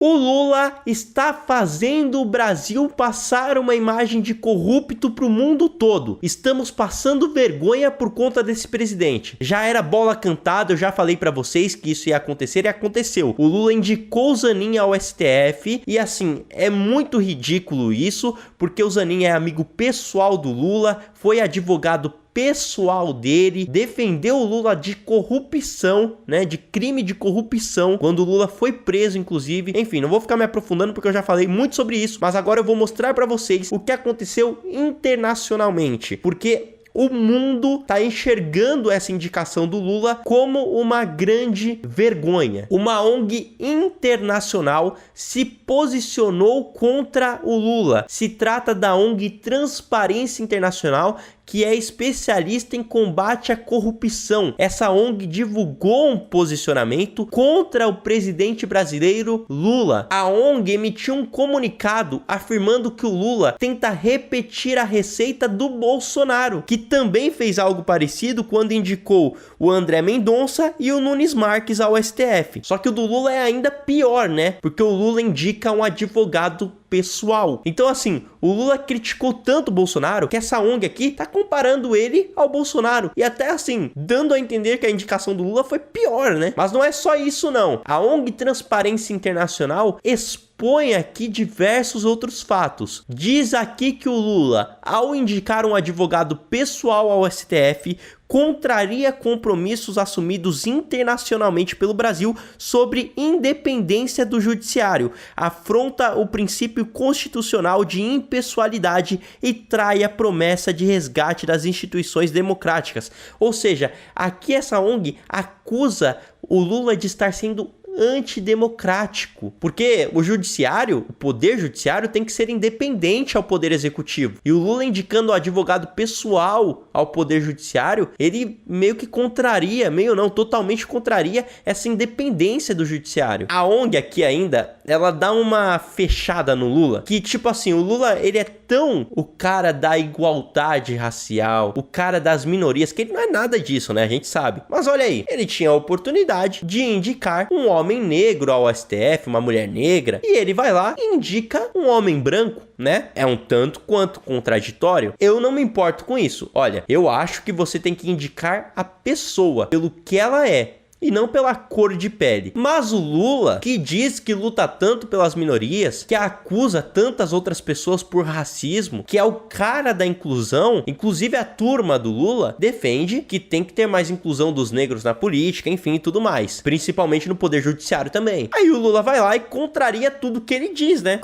O Lula está fazendo o Brasil passar uma imagem de corrupto para o mundo todo. Estamos passando vergonha por conta desse presidente. Já era bola cantada, eu já falei para vocês que isso ia acontecer e aconteceu. O Lula indicou o Zanin ao STF e assim, é muito ridículo isso, porque o Zanin é amigo pessoal do Lula, foi advogado pessoal dele, defendeu o Lula de corrupção, né, de crime de corrupção, quando o Lula foi preso, inclusive. Enfim, não vou ficar me aprofundando porque eu já falei muito sobre isso, mas agora eu vou mostrar pra vocês o que aconteceu internacionalmente, porque o mundo tá enxergando essa indicação do Lula como uma grande vergonha. Uma ONG internacional se posicionou contra o Lula. Se trata da ONG Transparência Internacional, que é especialista em combate à corrupção. Essa ONG divulgou um posicionamento contra o presidente brasileiro Lula. A ONG emitiu um comunicado afirmando que o Lula tenta repetir a receita do Bolsonaro, que também fez algo parecido quando indicou o André Mendonça e o Nunes Marques ao STF. Só que o do Lula é ainda pior, né? Porque o Lula indica um advogado pessoal. Então assim, o Lula criticou tanto o Bolsonaro que essa ONG aqui tá comparando ele ao Bolsonaro e até assim, dando a entender que a indicação do Lula foi pior, né? Mas não é só isso não. A ONG Transparência Internacional expõe aqui diversos outros fatos. Diz aqui que o Lula, ao indicar um advogado pessoal ao STF, contraria compromissos assumidos internacionalmente pelo Brasil sobre independência do judiciário, afronta o princípio constitucional de impessoalidade e trai a promessa de resgate das instituições democráticas. Ou seja, aqui essa ONG acusa o Lula de estar sendo antidemocrático, porque o judiciário, o poder judiciário tem que ser independente ao poder executivo, e o Lula indicando o advogado pessoal ao poder judiciário, ele meio que contraria, meio não, totalmente contraria essa independência do judiciário. A ONG aqui ainda, ela dá uma fechada no Lula, que tipo assim, o Lula ele é tão o cara da igualdade racial, o cara das minorias, que ele não é nada disso, né, a gente sabe, mas olha aí, ele tinha a oportunidade de indicar um homem negro ao STF, uma mulher negra, e ele vai lá e indica um homem branco, né? É um tanto quanto contraditório. Eu não me importo com isso. Olha, eu acho que você tem que indicar a pessoa pelo que ela é, e não pela cor de pele. Mas o Lula, que diz que luta tanto pelas minorias, que acusa tantas outras pessoas por racismo, que é o cara da inclusão, inclusive a turma do Lula, defende que tem que ter mais inclusão dos negros na política, enfim, e tudo mais. Principalmente no poder judiciário também. Aí o Lula vai lá e contraria tudo que ele diz, né?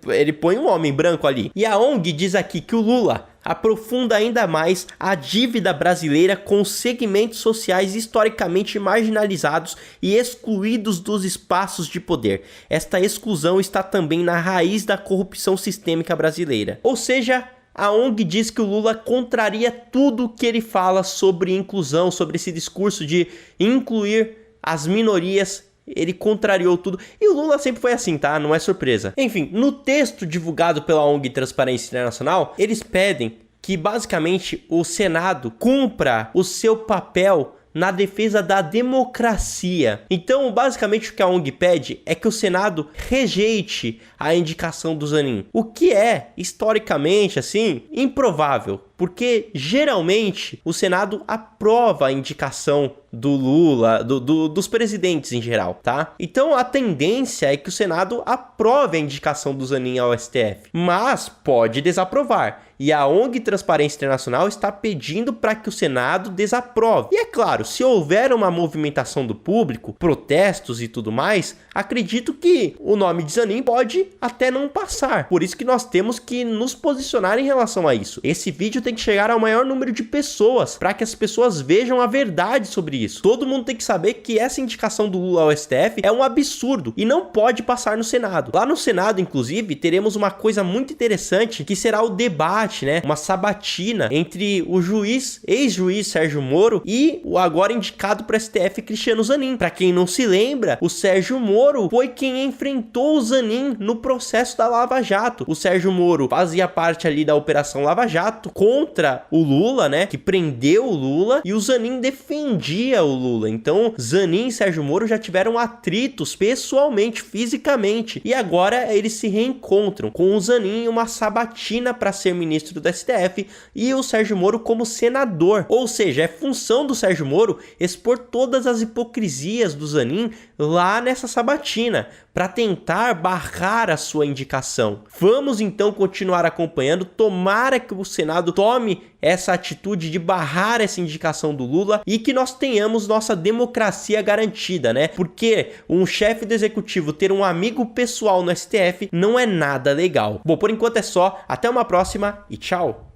Ele põe um homem branco ali. E a ONG diz aqui que o Lula aprofunda ainda mais a dívida brasileira com segmentos sociais historicamente marginalizados e excluídos dos espaços de poder. Esta exclusão está também na raiz da corrupção sistêmica brasileira. Ou seja, a ONG diz que o Lula contraria tudo que ele fala sobre inclusão, sobre esse discurso de incluir as minorias. Ele contrariou tudo. E o Lula sempre foi assim, tá? Não é surpresa. Enfim, no texto divulgado pela ONG Transparência Internacional, eles pedem que basicamente o Senado cumpra o seu papel na defesa da democracia. Então, basicamente o que a ONG pede é que o Senado rejeite a indicação do Zanin. O que é, historicamente, assim, improvável. Porque, geralmente, o Senado aprova a indicação do Lula, dos presidentes em geral, tá? Então, a tendência é que o Senado aprove a indicação do Zanin ao STF. Mas pode desaprovar. E a ONG Transparência Internacional está pedindo para que o Senado desaprove. E é claro, se houver uma movimentação do público, protestos e tudo mais, acredito que o nome de Zanin pode até não passar. Por isso que nós temos que nos posicionar em relação a isso. Esse vídeo tem que chegar ao maior número de pessoas, para que as pessoas vejam a verdade sobre isso. Todo mundo tem que saber que essa indicação do Lula ao STF é um absurdo e não pode passar no Senado. Lá no Senado, inclusive, teremos uma coisa muito interessante, que será o debate, né? Uma sabatina entre o ex-juiz Sérgio Moro e o agora indicado para o STF Cristiano Zanin. Para quem não se lembra, o Sérgio Moro foi quem enfrentou o Zanin no processo da Lava Jato. O Sérgio Moro fazia parte ali da Operação Lava Jato com contra o Lula, né? Que prendeu o Lula, e o Zanin defendia o Lula. Então, Zanin e Sérgio Moro já tiveram atritos pessoalmente, fisicamente, e agora eles se reencontram com o Zanin em uma sabatina para ser ministro do STF e o Sérgio Moro como senador. Ou seja, é função do Sérgio Moro expor todas as hipocrisias do Zanin lá nessa sabatina para tentar barrar a sua indicação. Vamos então continuar acompanhando. Tomara que o Senado tome essa atitude de barrar essa indicação do Lula e que nós tenhamos nossa democracia garantida, né? Porque um chefe do executivo ter um amigo pessoal no STF não é nada legal. Bom, por enquanto é só. Até uma próxima e tchau!